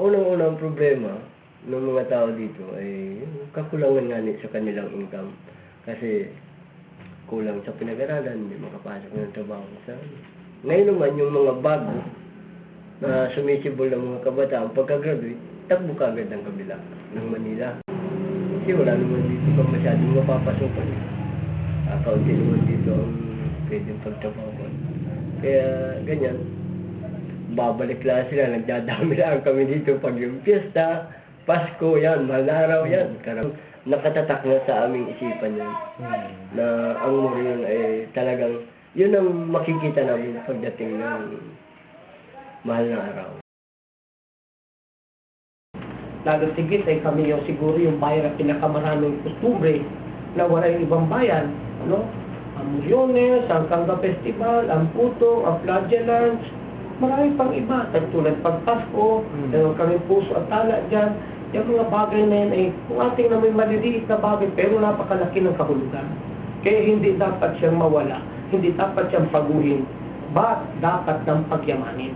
unang-unang problema ng mga tao dito ay yung kakulangan nga sa kanilang income. Kasi kulang sa pinag-aralan, hindi makapasok ng trabaho sa ngayon naman yung mga bago na sumisibol ng mga kabataan, pagka-graduate, takbo kagad ng kabila ng Manila. Kasi wala naman dito pa masyadong mapapasokan. Kaunti naman dito ang pwedeng pagtrabahoan. Kaya ganyan, babalik lang sila, nagdadami lang kami dito pag yung piyesta, Pasko yan, mahal na araw yan. Karang nakatatak na sa aming isipan yan. Na ang muro yun ay talagang, yun ang makikita namin pagdating ng mahal na araw. Lalo tigit ay kami yung siguro yung bayan na pinakamaraming Oktubre na wala yung ibang bayan, no? Ang Milyones, ang Kanga Festival, ang Puto, ang Flagellants, marami pang iba. Tulad pag Pasko, kami puso at tala dyan. Yung mga bagay na yan ay kung ating namin maliliit na bagay pero napakalaki ng kahulugan. Kaya hindi dapat siyang mawala, hindi dapat siyang paguhin, but dapat ng pagyamanin.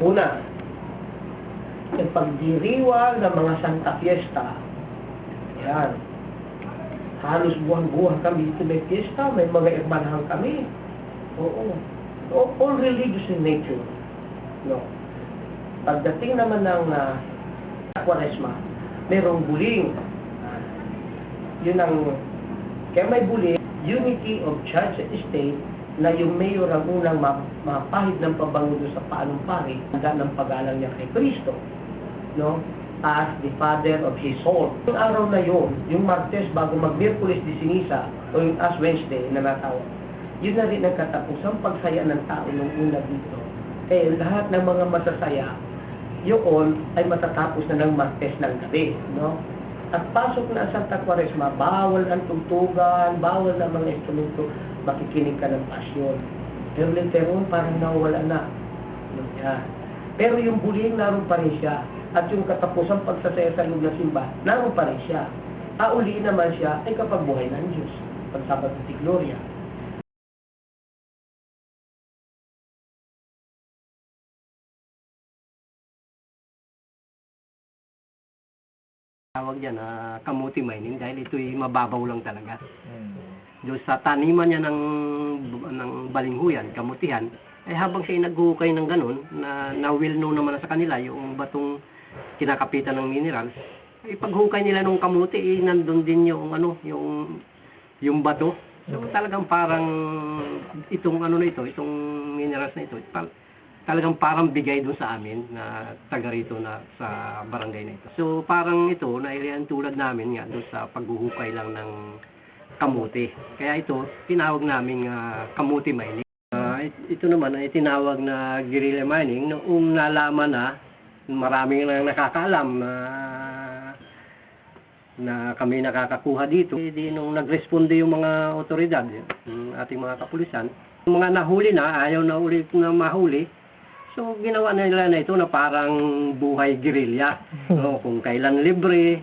Una, yung pagdiriwang ng mga Santa Fiesta, yan. Halos buwan-buwan kami dito may fiesta, may mga irmanahan kami. Oo. All religious in nature. No. Pagdating naman ng Kwaresma, mayroong buling. Yun ang, kaya may buling, unity of church and state, na yung mayor ang unang mapahid ng pabangulo sa panumpari, handa ng pagalang niya kay Kristo. No? As the father of his soul. Yung araw na yun, yung Martes bago mag-Miyerkules de Ceniza, o yung Ash Wednesday na natawag, yun na rin ang katapusang pagsaya ng tao nung una dito. Kaya lahat ng mga masasaya, yun ay matatapos na ng Martes ng gabi. No? At pasok na ang Santa Kwaresma, bawal ang tugtugan, bawal na mga instrumento, makikinig ka ng pasyon. Pero literon parang nawala na. Yan. Pero yung buling naroon pa rin siya. At yung katapusang pagsasaya sa loob ng simba, naroon pa rin siya. Uli naman siya ay kapag buhay ng Diyos. Pagsabat ng Gloria. Tawag yan kamuti mining dahil ito'y mababaw lang talaga. Doon sa taniman niya ng balinghuyan, kamutihan, ay habang siya naghuhukay ng ganun, na will know naman sa kanila yung batong kinakapitan ng minerals, ay paghukay nila ng kamuti, nandun din yung yung bato. So talagang parang itong itong minerals na ito, talagang parang bigay doon sa amin na taga rito na sa barangay na ito. So parang ito, nailihan tulad namin nga doon sa paghuhukay lang ng kamuti. Kaya ito, tinawag namin kamuti mining. Ito naman ay tinawag na guerrilla mining noong nalaman na maraming nakakaalam na kami nakakakuha dito. Hindi nung nagresponde yung mga otoridad, yung ating mga kapulisan, yung mga nahuli na, ayaw na ulit na mahuli. So, ginawa nila na ito na parang buhay guerrilla. No, kung kailan libre,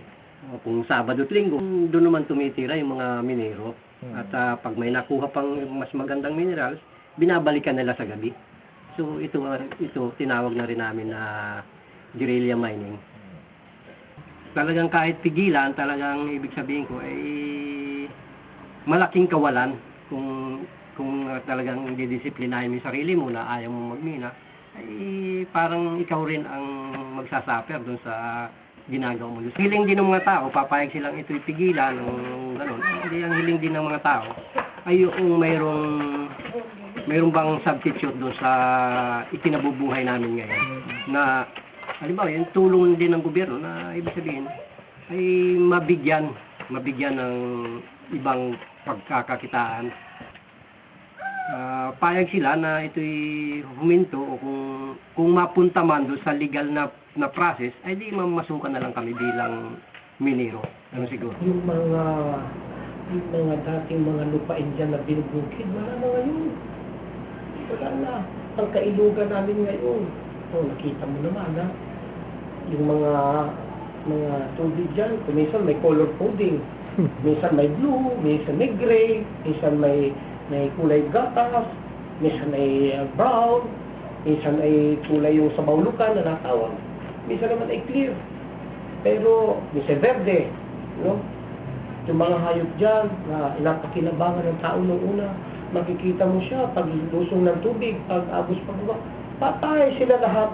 kung Sabado at Linggo, doon naman tumitira yung mga minero. At pag may nakuha pang mas magandang minerals, binabalikan nila sa gabi. So, ito tinawag na rin namin na guerrilla mining. Talagang kahit pigilan, talagang ibig sabihin ko ay malaking kawalan kung talagang didisiplinahin mo yung sarili mo na ayaw mo magmina. Ay parang ikaw rin ang magsasuffer doon sa ginagawa mo. Hiling din ng mga tao, papayag silang ito'y pigilan o gano'n. Hindi ang hiling din ng mga tao ay yung mayroong bang substitute doon sa ikinabubuhay namin ngayon. Na, halimbawa, yung tulong din ng gobyerno na ibig sabihin ay mabigyan ng ibang pagkakakitaan. Payag sila na ito'y huminto o kung mapunta man doon sa legal na process, ay di mamasukan na lang kami bilang minero. Ano siguro? Yung mga dating mga lupain dyan na binubukid, wala na ngayon. Wala na. Ang kailugan namin ngayon. Nakita mo naman yung mga tubig dyan, minsan may color coding. Minsan may blue, minsan may gray, minsan may kulay gatas, minsan may brown, Minsan ay kulay yung sabaw lukan na natawag. Minsan naman ay clear. Pero, minsan verde. No? Yung mga hayop dyan na inapakinabangan ng tao nung una, makikita mo siya pag lusong ng tubig, pag agos pagbaba, patay sila lahat.